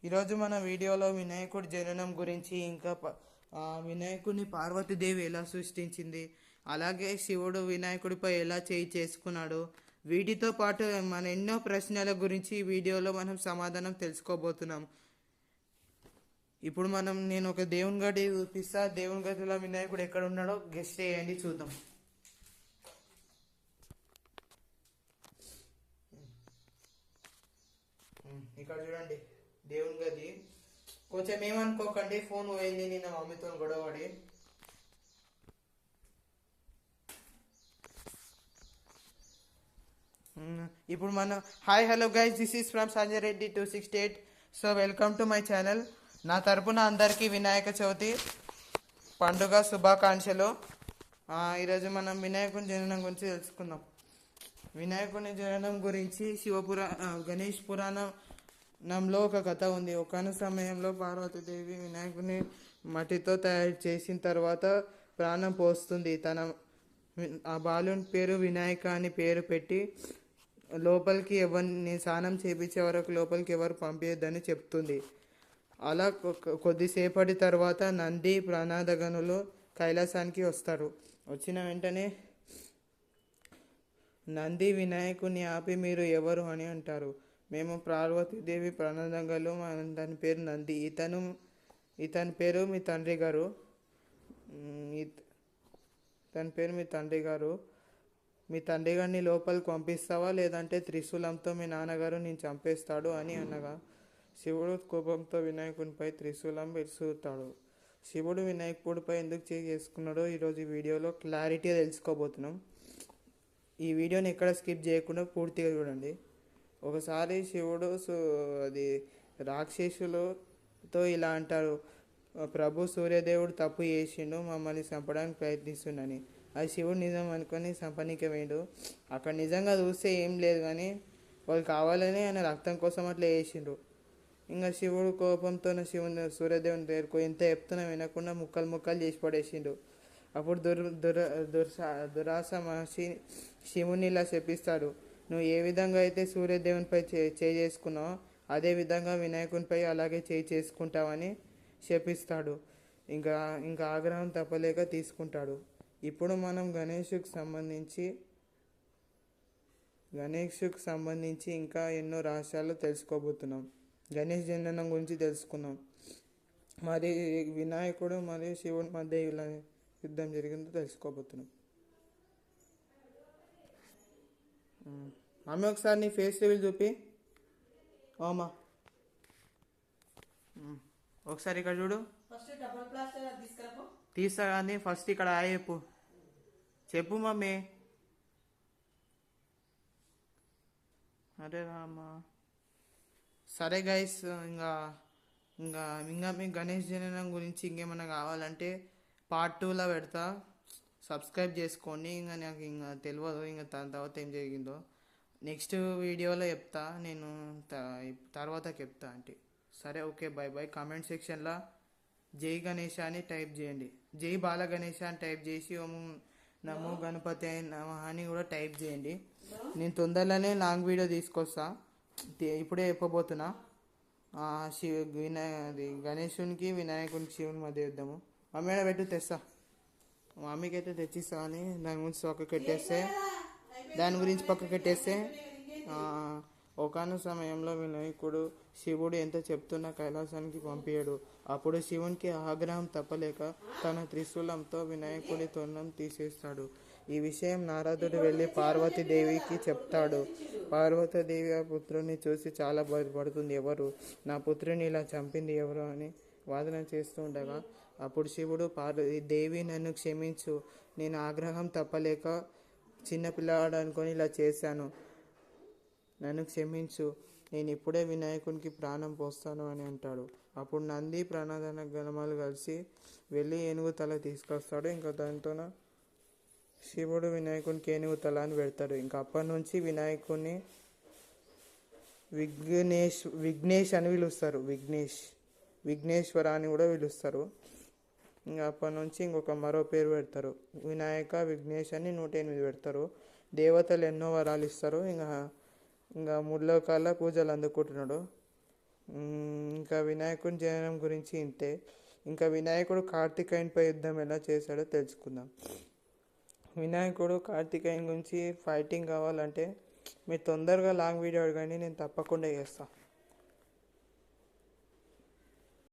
ఈరోజు మన వీడియోలో వినాయకుడి జననం గురించి ఇంకా వినాయకుడిని పార్వతీదేవి ఎలా సృష్టించింది, అలాగే శివుడు వినాయకుడిపై ఎలా చేయి చేసుకున్నాడు, వీటితో పాటు మన ఎన్నో ప్రశ్నల గురించి ఈ వీడియోలో మనం సమాధానం తెలుసుకోబోతున్నాం. ఇప్పుడు నేను ఒక దేవుని గది చూపిస్తా. దేవుని గదిలో వినాయకుడు ఎక్కడ ఉన్నాడో గెస్ట్ చేయండి, చూద్దాం. ఇక్కడ చూడండి దేవుని గది. కొంచెం ఏమనుకోకండి, ఫోన్ పోయింది నిన్న మమ్మీతో గొడవడి. ఇప్పుడు hi hello guys, this is from Sanjay Reddy 268. So welcome to my channel. నా తరపున అందరికీ వినాయక చవితి పండుగ శుభాకాంక్షలు. ఈరోజు మనం వినాయకుని జననం గురించి తెలుసుకుందాం. వినాయకుని జననం గురించి గణేష్ పురాణంలో ఒక కథ ఉంది. ఒకనొక సమయంలో పార్వతీదేవి వినాయకుని మట్టితో తయారు చేసిన తర్వాత ప్రాణం పోస్తుంది. ఆ బాలుని పేరు వినాయక అని పేరు పెట్టి లోపలికి ఎవరిని స్నానం చేయించే వరకు లోపలికి ఎవరు పంపించద్దని చెప్తుంది. అలా కొద్దిసేపటి తర్వాత నంది ప్రణాదగనులు కైలాసానికి వస్తారు. వచ్చిన వెంటనే నంది వినాయకుని ఆపి మీరు ఎవరు అని అంటారు. మేము పార్వతీదేవి ప్రణాదగలు, దాని పేరు నంది. ఇతని పేరు మీ తండ్రి గారు. తన పేరు మీ తండ్రి గారు. మీ తండ్రి గారిని లోపలికి పంపిస్తావా, లేదంటే త్రిశూలంతో మీ నాన్నగారు నేను చంపేస్తాడు అని అనగా శివుడు కోపంతో వినాయకునిపై త్రిశూలం విసురుతాడు. శివుడు వినాయకుడిపై ఎందుకు చేసుకున్నాడో ఈరోజు ఈ వీడియోలో క్లారిటీగా తెలుసుకోబోతున్నాం. ఈ వీడియోని ఎక్కడ స్కిప్ చేయకుండా పూర్తిగా చూడండి. ఒకసారి శివుడు రాక్షసులతో ఇలా అంటారు, ప్రభు సూర్యదేవుడు తప్పు చేసిండు, మమ్మల్ని చంపడానికి ప్రయత్నిస్తుండని. అది శివుడు నిజం అనుకొని చంపనీకి వేయండు. అక్కడ నిజంగా చూస్తే ఏం లేదు, కానీ వాళ్ళు కావాలని ఆయన రక్తం కోసం అట్లా చేసిండు. ఇంకా శివుడు కోపంతో సూర్యదేవుని దగ్గరకు ఎంత చెప్తున్నా వినకుండా ముక్కలు చేసి పడేసిండు. అప్పుడు దురాస మహర్షి శివుని ఇలా చెప్పిస్తాడు, నువ్వు ఏ విధంగా అయితే సూర్యదేవునిపై చేసుకున్నావో అదే విధంగా వినాయకునిపై అలాగే చేసుకుంటావని శపిస్తాడు. ఇంకా ఆగ్రహం తప్పలేక తీసుకుంటాడు. ఇప్పుడు మనం గణేషుకు సంబంధించి ఇంకా ఎన్నో రహస్యాలు తెలుసుకోబోతున్నాం. గణేష్ జననం గురించి తెలుసుకున్నాం. మరి వినాయకుడు మరియు శివుడి మధ్య ఇలా యుద్ధం జరిగిందో తెలుసుకోబోతున్నాం. మమ్మీ ఒకసారి నీ ఫేస్ రివీల్ చూపి. ఓమా ఒకసారి ఇక్కడ చూడు. తీస్తా కానీ ఫస్ట్ ఇక్కడ చెప్పు మమ్మీ. అరే రామా. సరే గైస్, ఇంకా మీ గణేష్ జననం గురించి ఇంకేమైనా కావాలంటే పార్ట్ 2లో పెడతా. సబ్స్క్రైబ్ చేసుకోండి. నాకు తెలియదు దాని తర్వాత ఏం జరిగిందో నెక్స్ట్ వీడియోలో చెప్తా. నేను తర్వాత చెప్తా అంటే. సరే, ఓకే, బాయ్ బాయ్. కామెంట్ సెక్షన్లో జై గణేష అని టైప్ చేయండి. జై బాల గణేష అని టైప్ చేసి ఓం నమో గణపతి అని కూడా టైప్ చేయండి. నేను తొందరలోనే లాంగ్ వీడియో తీసుకొస్తా. ఇప్పుడే చెప్పబోతున్నా. గణేశునికి వినాయకునికి శివుని మధ్య యుద్ధము. మమ్మీ పెట్టు, తెస్తా. మమ్మీకి అయితే తెచ్చిస్తా అని దాని గురించి పక్కకు పెట్టేస్తే ఒకనొక సమయంలో వినాయకుడు శివుడు ఎంత చెప్తున్నా కైలాసానికి పంపించాడు. అప్పుడు శివునికి ఆగ్రహం తప్పలేక తన త్రిశూలంతో వినాయకుడి తొండం తీసేస్తాడు. ఈ విషయం నారదుడు వెళ్ళి పార్వతీదేవికి చెప్తాడు. పార్వతీదేవి ఆ పుత్రుని చూసి చాలా బాధపడుతుంది. ఎవరు నా పుత్రుని ఇలా చంపింది ఎవరు అని వాదన చేస్తూ ఉండగా అప్పుడు శివుడు దేవి నన్ను క్షమించు, నేను ఆగ్రహం తప్పలేక చిన్నపిల్లాడు అనుకొని ఇలా చేశాను, నన్ను క్షమించు, నేను ఇప్పుడే వినాయకునికి ప్రాణం పోస్తాను అని అంటాడు. అప్పుడు నంది ప్రణాదన గణమాలు కలిసి వెళ్ళి ఏనుగు తల తీసుకొస్తాడు. ఇంకా దాంతో శివుడు వినాయకునికి ఏనుగు తల అని పెడతాడు. ఇంకా అప్పటి నుంచి వినాయకుడిని విఘ్నేష్ అని పిలుస్తారు. విఘ్నేశ్వర అని కూడా పిలుస్తారు. ఇంకా అప్పటి నుంచి ఇంకొక మరో పేరు పెడతారు, వినాయక విఘ్నేష్ అని 108 పెడతారు. దేవతలు ఎన్నో వరాలు ఇస్తారు. ఇంకా ముల్లోకాల పూజలు అందుకుంటున్నాడు. ఇంకా వినాయకుని జననం గురించి ఇంతే. ఇంకా వినాయకుడు కార్తికేయునిపై యుద్ధం ఎలా చేశాడో తెలుసుకుందాం. వినాయకుడు కార్తికేయుని గురించి ఫైటింగ్ కావాలంటే మీరు తొందరగా లాంగ్ వీడియో అడగండి, నేను తప్పకుండా చేస్తాను.